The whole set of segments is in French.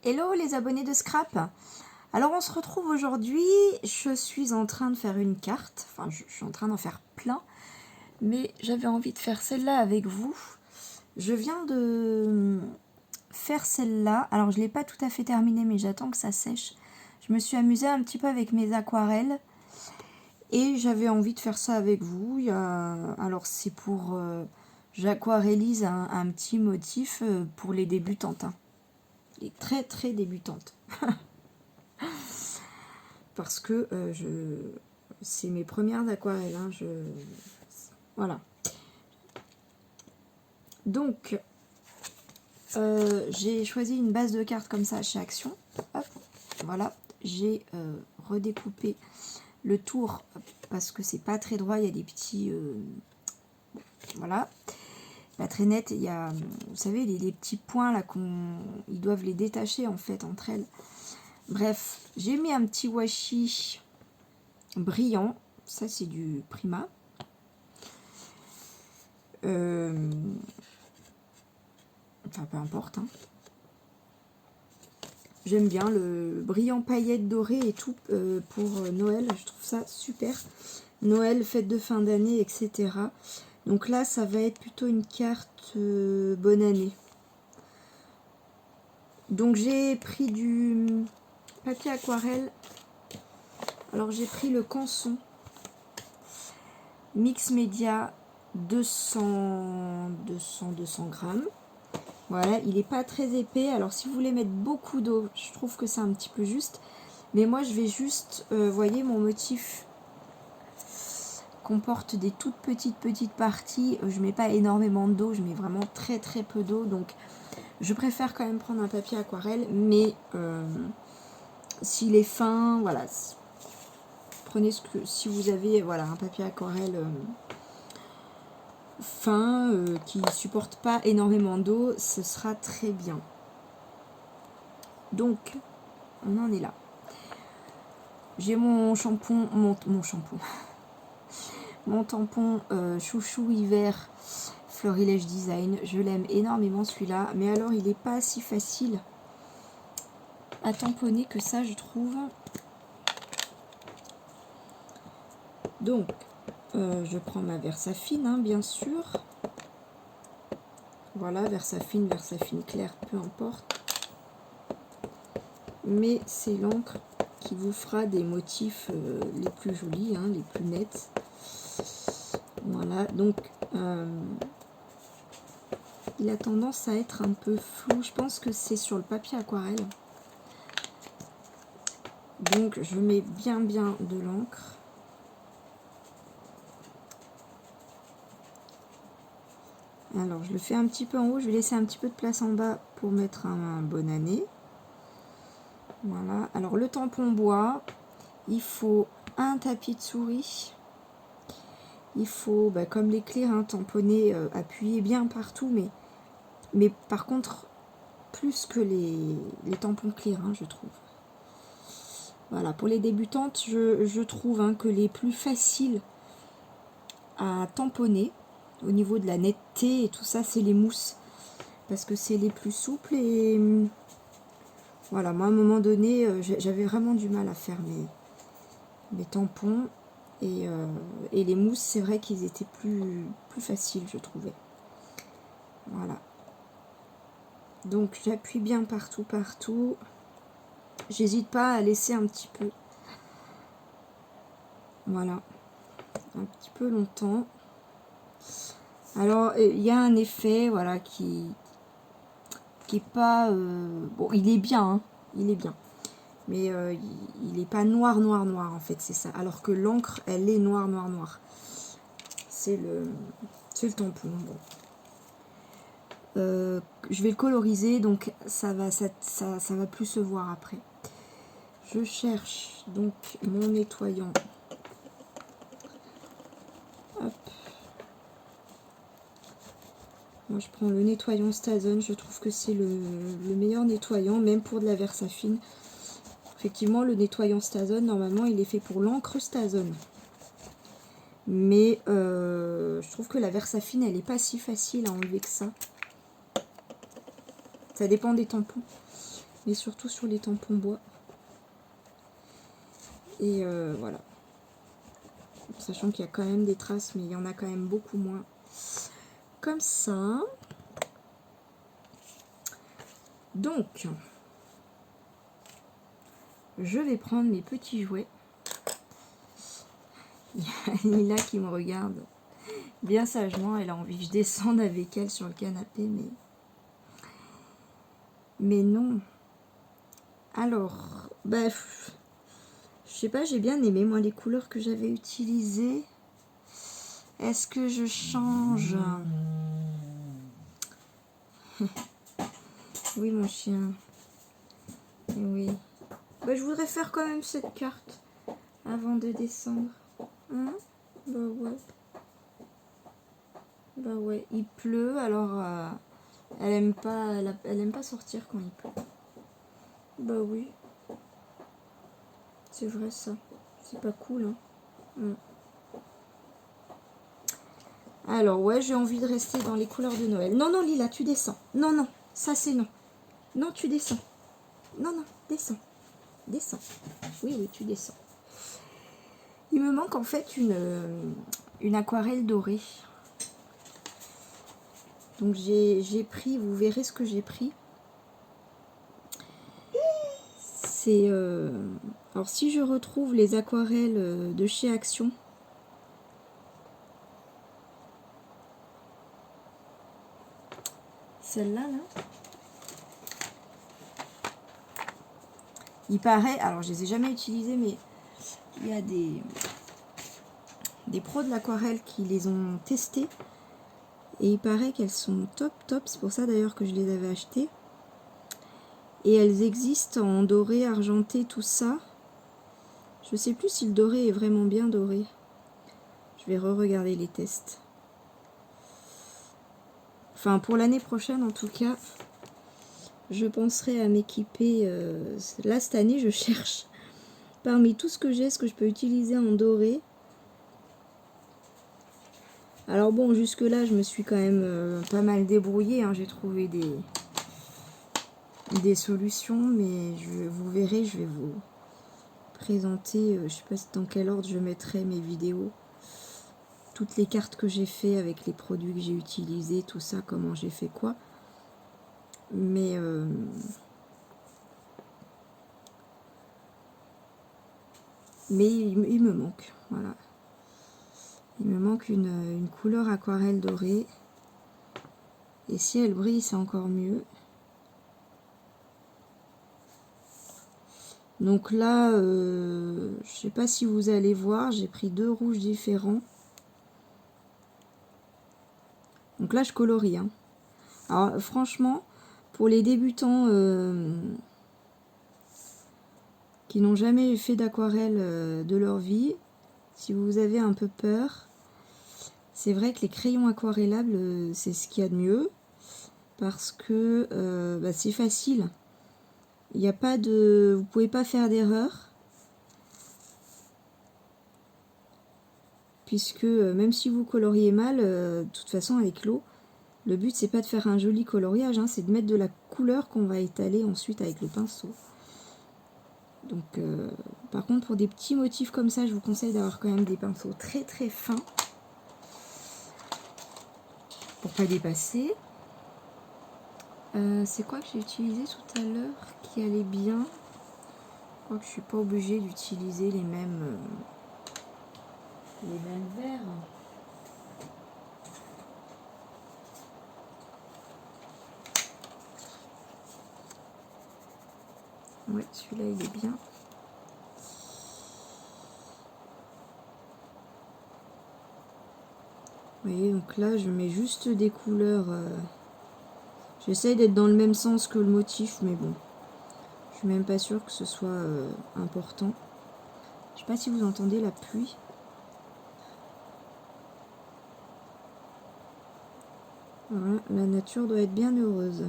Hello les abonnés de Scrap. Alors on se retrouve aujourd'hui, je suis en train de faire une carte, enfin je suis en train d'en faire plein, mais j'avais envie de faire celle-là avec vous. Je viens de faire celle-là, alors je ne l'ai pas tout à fait terminée mais j'attends que ça sèche. Je me suis amusée un petit peu avec mes aquarelles et j'avais envie de faire ça avec vous. Alors c'est pour... j'aquarellise un petit motif pour les débutantes. Les très très débutantes. Parce que c'est mes premières aquarelles. Hein, voilà. Donc, j'ai choisi une base de cartes comme ça chez Action. Hop, voilà. J'ai redécoupé le tour parce que c'est pas très droit. Il y a des petits... voilà. Pas très net. Il y a, vous savez, les petits points là ils doivent les détacher en fait entre elles. Bref, j'ai mis un petit washi brillant. Ça, c'est du Prima. Enfin, peu importe. Hein. J'aime bien le brillant paillettes dorées et tout pour Noël. Je trouve ça super. Noël, fête de fin d'année, etc. Donc là, ça va être plutôt une carte bonne année. Donc j'ai pris du papier aquarelle. Alors j'ai pris le Canson Mix Média 200 grammes. Voilà, il n'est pas très épais. Alors si vous voulez mettre beaucoup d'eau, je trouve que c'est un petit peu juste. Mais moi je vais juste, voyez mon motif comporte des toutes petites parties. Je mets pas énormément d'eau, je mets vraiment très peu d'eau. Donc je préfère quand même prendre un papier aquarelle. Mais s'il est fin, voilà. Prenez si vous avez voilà, un papier aquarelle fin qui ne supporte pas énormément d'eau, ce sera très bien. Donc on en est là. J'ai mon shampoing, mon tampon chouchou hiver Florilège Design. Je l'aime énormément celui-là, mais alors il n'est pas si facile à tamponner que ça, je trouve. Donc je prends ma Versafine, hein, bien sûr. Voilà, Versafine claire, peu importe. Mais c'est l'encre qui vous fera des motifs les plus jolis, hein, les plus nets. Voilà, donc il a tendance à être un peu flou. Je pense que c'est sur le papier aquarelle. Donc je mets bien de l'encre. Alors je le fais un petit peu en haut. Je vais laisser un petit peu de place en bas pour mettre un bonne année. Voilà. Alors le tampon bois, il faut un tapis de souris. Il faut, comme l'éclair, hein, tamponner, appuyer bien partout, mais par contre, plus que les tampons clear, hein, je trouve. Voilà, pour les débutantes, je trouve hein, que les plus faciles à tamponner, au niveau de la netteté et tout ça, c'est les mousses. Parce que c'est les plus souples et... Voilà, moi à un moment donné, j'avais vraiment du mal à faire mes tampons. Et les mousses, c'est vrai qu'ils étaient plus faciles, je trouvais. Voilà. Donc j'appuie bien partout. J'hésite pas à laisser un petit peu. Voilà. Un petit peu longtemps. Alors il y a un effet, voilà, qui est pas... bon, il est bien, hein, il est bien. Mais il n'est pas noir en fait, c'est ça. Alors que l'encre, elle est noire. C'est le tampon. Bon. Je vais le coloriser, donc ça va plus se voir après. Je cherche donc mon nettoyant. Hop. Moi je prends le nettoyant Stazen, je trouve que c'est le meilleur nettoyant, même pour de la Versafine. Effectivement, le nettoyant Stazen, normalement, il est fait pour l'encre Stazen. Mais je trouve que la Versafine, elle n'est pas si facile à enlever que ça. Ça dépend des tampons. mais surtout sur les tampons bois. Et voilà. Sachant qu'il y a quand même des traces, mais il y en a quand même beaucoup moins. Comme ça. Donc, je vais prendre mes petits jouets. Il y a Lila qui me regarde bien sagement. Elle a envie que je descende avec elle sur le canapé, mais non. Alors, bah, je sais pas, j'ai bien aimé moi les couleurs que j'avais utilisées. Est-ce que je change? Oui, mon chien. Oui. Bah, je voudrais faire quand même cette carte avant de descendre. Hein? Bah ouais. Bah ouais. Il pleut, alors elle aime pas, elle aime pas sortir quand il pleut. Bah oui. C'est vrai ça. C'est pas cool, hein. Alors ouais, j'ai envie de rester dans les couleurs de Noël. Non, non, Lila, tu descends. Non, non, ça c'est non. Non, tu descends. Non, non, descends. Descends. Oui, oui, tu descends. Il me manque en fait une aquarelle dorée. Donc j'ai pris, vous verrez ce que j'ai pris. C'est... alors si je retrouve les aquarelles de chez Action, celle-là, là, il paraît, alors je les ai jamais utilisées, mais il y a des pros de l'aquarelle qui les ont testées. Et il paraît qu'elles sont top top, c'est pour ça d'ailleurs que je les avais achetées. Et elles existent en doré, argenté, tout ça. Je sais plus si le doré est vraiment bien doré. Je vais re-regarder les tests. Enfin, pour l'année prochaine en tout cas, je penserai à m'équiper. Là, cette année, je cherche parmi tout ce que j'ai, ce que je peux utiliser en doré. Alors bon, jusque là, je me suis quand même pas mal débrouillée, hein. J'ai trouvé des solutions, mais vous verrez, je vais vous présenter, je sais pas dans quel ordre je mettrai mes vidéos. Toutes les cartes que j'ai fait avec les produits que j'ai utilisés, tout ça, comment j'ai fait quoi. Mais il me manque, voilà. Il me manque une couleur aquarelle dorée. Et si elle brille, c'est encore mieux. Donc là, je sais pas si vous allez voir, j'ai pris 2 rouges différents. Donc là, je colorie, hein. Alors franchement, pour les débutants qui n'ont jamais fait d'aquarelle de leur vie, si vous avez un peu peur, c'est vrai que les crayons aquarellables, c'est ce qu'il y a de mieux, parce que c'est facile. Il n'y a pas de, vous pouvez pas faire d'erreur, puisque même si vous coloriez mal, de toute façon avec l'eau, le but c'est pas de faire un joli coloriage, hein, c'est de mettre de la couleur qu'on va étaler ensuite avec le pinceau. Donc, par contre, pour des petits motifs comme ça, je vous conseille d'avoir quand même des pinceaux très très fins pour pas dépasser. C'est quoi que j'ai utilisé tout à l'heure qui allait bien? Je crois que je suis pas obligée d'utiliser les mêmes verres. Ouais, celui-là il est bien. Vous voyez, donc là je mets juste des couleurs. J'essaye d'être dans le même sens que le motif, mais bon, je suis même pas sûre que ce soit important. Je sais pas si vous entendez la pluie. Voilà, la nature doit être bien heureuse.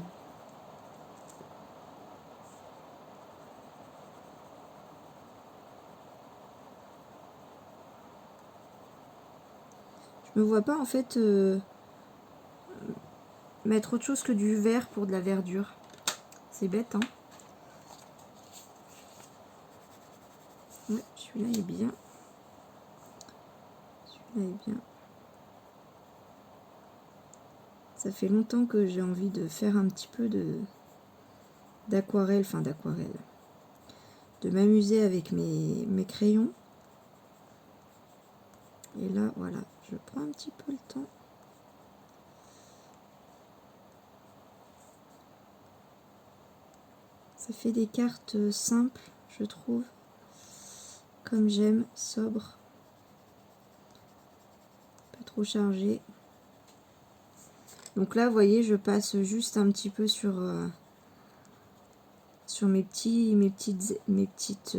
Je me vois pas en fait mettre autre chose que du vert pour de la verdure. C'est bête, hein. Ouais, celui-là est bien. Celui-là est bien. Ça fait longtemps que j'ai envie de faire un petit peu d'aquarelle, de m'amuser avec mes crayons. Et là, voilà, je prends un petit peu le temps. Ça fait des cartes simples, je trouve, comme j'aime, sobre, pas trop chargé. Donc là, vous voyez, je passe juste un petit peu sur mes petites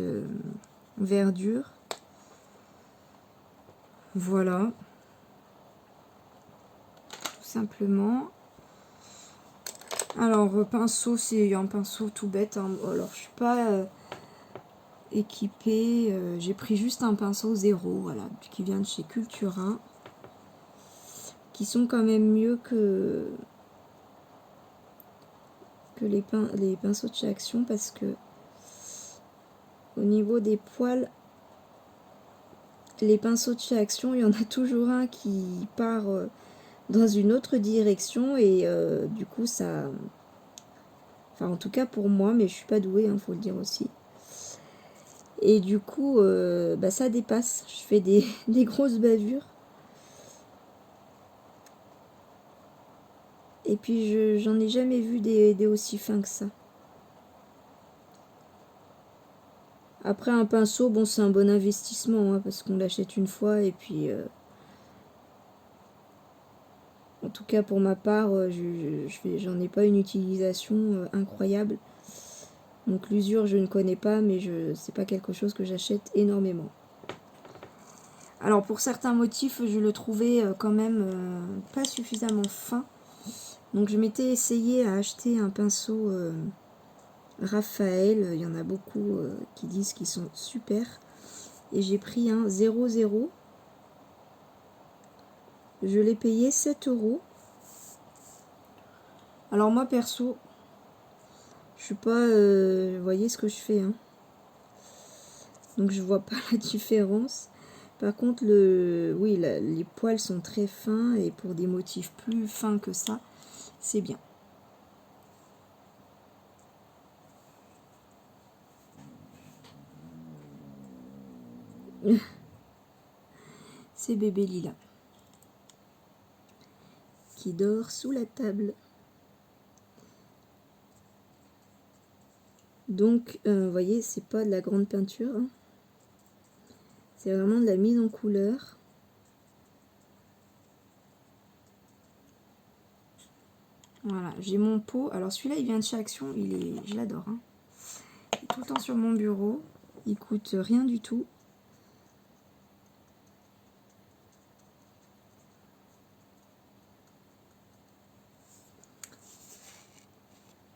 verdures. Voilà, tout simplement. Alors, pinceau, c'est un pinceau tout bête, hein. Alors, je suis pas équipée. J'ai pris juste un pinceau 0, voilà, qui vient de chez Cultura, qui sont quand même mieux que les pinceaux de chez Action, parce que au niveau des poils, les pinceaux de chez Action, il y en a toujours un qui part dans une autre direction, et du coup ça, enfin en tout cas pour moi, mais je suis pas douée, hein, faut le dire aussi, et du coup ça dépasse, je fais des grosses bavures, et puis j'en ai jamais vu des aussi fins que ça. Après, un pinceau, bon, c'est un bon investissement, hein, parce qu'on l'achète une fois, et puis en tout cas pour ma part, j'en ai pas une utilisation incroyable. Donc l'usure, je ne connais pas, mais c'est pas quelque chose que j'achète énormément. Alors pour certains motifs, je le trouvais quand même pas suffisamment fin. Donc je m'étais essayé à acheter un pinceau Raphaël. Il y en a beaucoup qui disent qu'ils sont super. Et j'ai pris un 00. Je l'ai payé 7 €. Alors moi perso, je suis pas... vous voyez ce que je fais, hein. Donc je vois pas la différence. Par contre, oui, les poils sont très fins, et pour des motifs plus fins que ça, c'est bien. C'est bébé Lila qui dort sous la table. Donc, vous voyez, c'est pas de la grande peinture, hein. C'est vraiment de la mise en couleur. Voilà, j'ai mon pot. Alors celui-là, il vient de chez Action, je l'adore, hein. Il est tout le temps sur mon bureau. Il coûte rien du tout.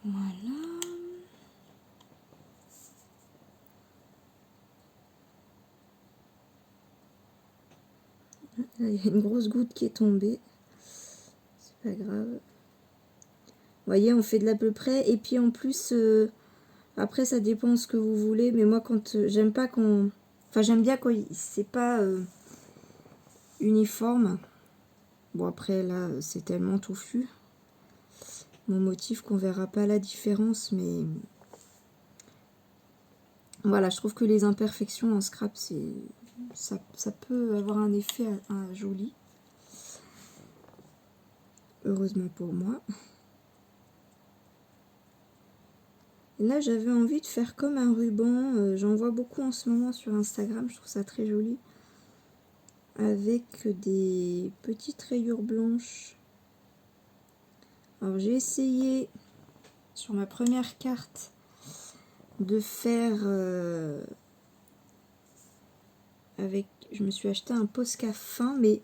Voilà. Là, il y a une grosse goutte qui est tombée. C'est pas grave. Vous voyez, on fait de l'à peu près. Et puis en plus, après, ça dépend ce que vous voulez. Mais moi, quand j'aime pas quand... Enfin, j'aime bien quand c'est pas uniforme. Bon, après, là, c'est tellement touffu, mon motif, qu'on verra pas la différence. Mais voilà, je trouve que les imperfections en scrap, ça peut avoir un effet joli. Heureusement pour moi. Et là, j'avais envie de faire comme un ruban. J'en vois beaucoup en ce moment sur Instagram. Je trouve ça très joli. Avec des petites rayures blanches. Alors, j'ai essayé sur ma première carte de faire avec... Je me suis acheté un Posca fin, mais...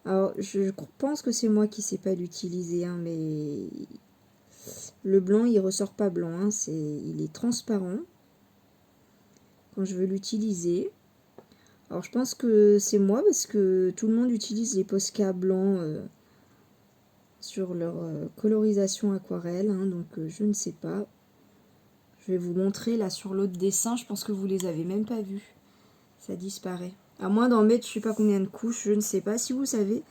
Alors, je pense que c'est moi qui ne sais pas l'utiliser, hein, mais... Le blanc, il ressort pas blanc, hein, il est transparent quand je veux l'utiliser. Alors je pense que c'est moi, parce que tout le monde utilise les Posca blancs sur leur colorisation aquarelle, hein, donc je ne sais pas. Je vais vous montrer là sur l'autre dessin, je pense que vous les avez même pas vus. ça disparaît. À moins d'en mettre je sais pas combien de couches, je ne sais pas. Si vous savez,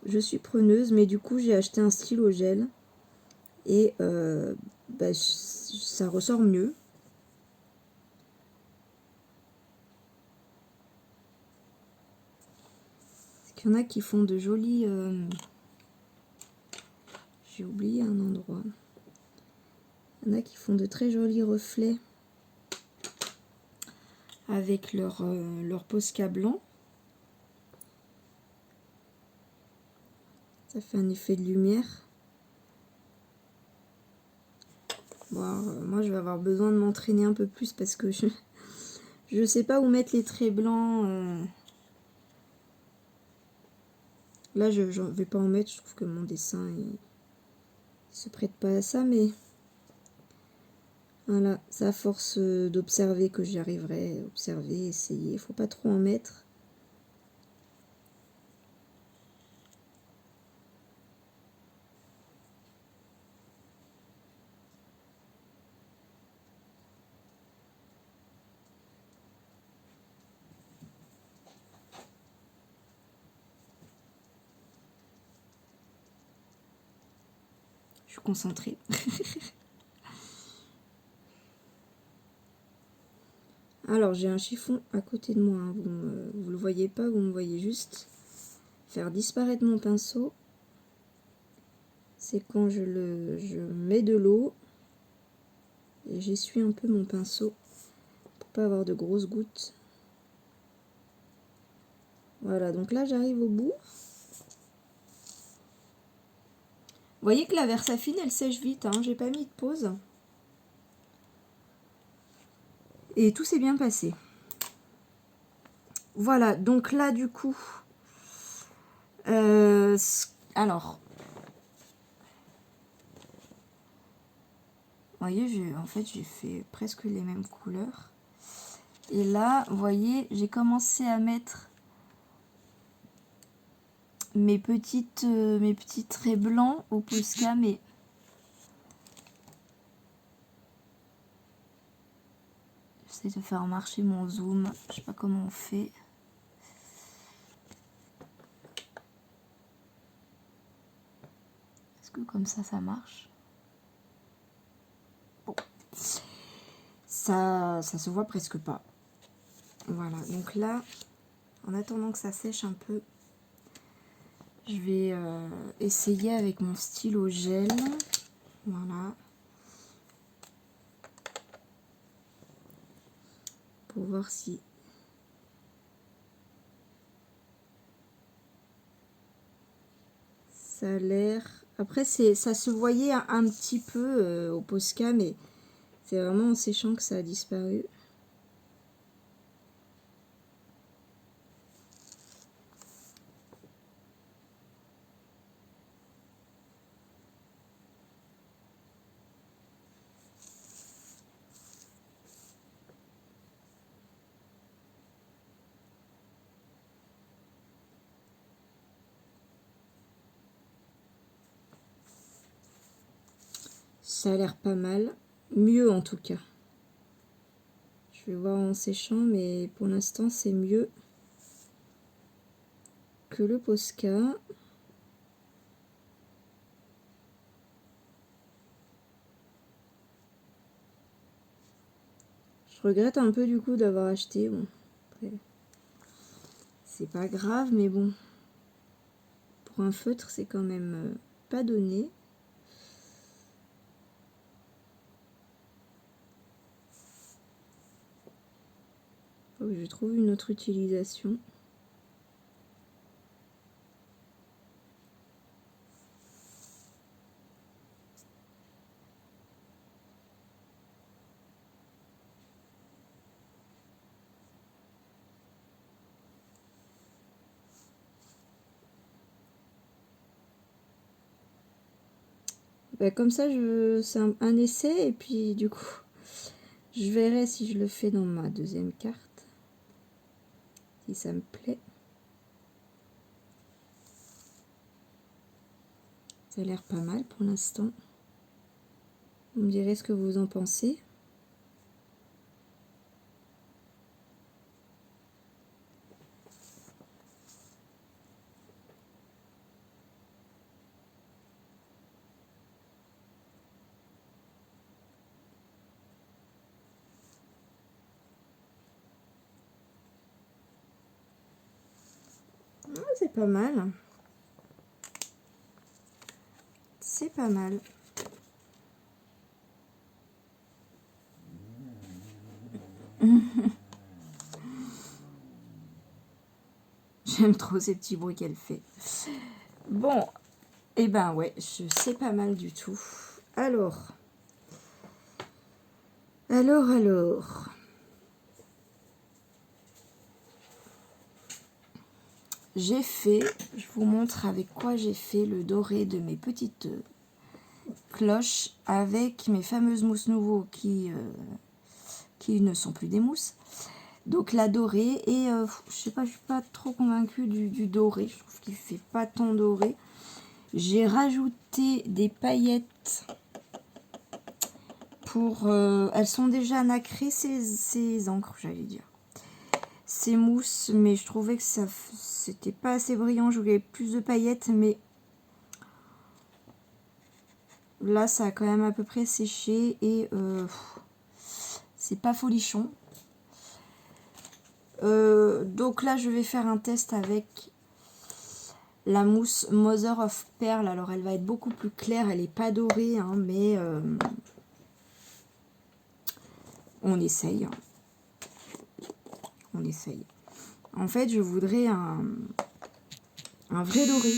je suis preneuse, mais du coup j'ai acheté un stylo gel et bah, ça ressort mieux. Parce qu'il y en a qui font de jolis... j'ai oublié un endroit. Il y en a qui font de très jolis reflets avec leur Posca blanc. Ça fait un effet de lumière. Bon, moi je vais avoir besoin de m'entraîner un peu plus parce que je sais pas où mettre les traits blancs. Là je vais pas en mettre, je trouve que mon dessin il se prête pas à ça, mais voilà, c'est à force d'observer que j'y arriverai. Observer, essayer, faut pas trop en mettre. Je suis concentrée. Alors j'ai un chiffon à côté de moi, hein. Vous le voyez pas, vous me voyez juste faire disparaître mon pinceau. C'est quand je mets de l'eau et j'essuie un peu mon pinceau pour pas avoir de grosses gouttes. Voilà, donc là j'arrive au bout. Vous voyez que la Versafine elle sèche vite, hein, j'ai pas mis de pause. Et tout s'est bien passé. Voilà, donc là du coup, alors, vous voyez, en fait j'ai fait presque les mêmes couleurs. Et là, vous voyez, j'ai commencé à mettre mes petits traits blancs au Posca, mais j'essaie de faire marcher mon zoom, je sais pas comment on fait. Est-ce que comme ça marche? Bon, ça se voit presque pas. Voilà, donc là, en attendant que ça sèche un peu, je vais essayer avec mon stylo gel. Voilà. Pour voir si... ça a l'air... Après, ça se voyait un petit peu au Posca, mais c'est vraiment en séchant que ça a disparu. Ça a l'air pas mal. Mieux en tout cas. Je vais voir en séchant, mais pour l'instant c'est mieux que le Posca. Je regrette un peu du coup d'avoir acheté. Bon, après, c'est pas grave, mais bon. Pour un feutre, c'est quand même pas donné. Faut que je trouve une autre utilisation. Bah, comme ça, c'est un essai, et puis du coup, je verrai si je le fais dans ma deuxième carte, si ça me plaît. Ça a l'air pas mal pour l'instant. Vous me direz ce que vous en pensez. c'est pas mal. C'est pas mal. J'aime trop ces petits bruits qu'elle fait. Bon, et ben ouais, c'est pas mal du tout. Alors. J'ai fait, je vous montre avec quoi j'ai fait le doré de mes petites cloches avec mes fameuses mousses nouveaux qui ne sont plus des mousses. Donc la dorée et je sais pas, je suis pas trop convaincue du doré. Je trouve qu'il fait pas tant doré. J'ai rajouté des paillettes pour... elles sont déjà nacrées ces encres, j'allais dire. Ces mousses, mais je trouvais que ça c'était pas assez brillant. Je voulais plus de paillettes, mais là ça a quand même à peu près séché et c'est pas folichon. Donc là je vais faire un test avec la mousse Mother of Pearl. Alors elle va être beaucoup plus claire, elle est pas dorée, hein, mais on essaye. On essaye. En fait je voudrais un vrai doré.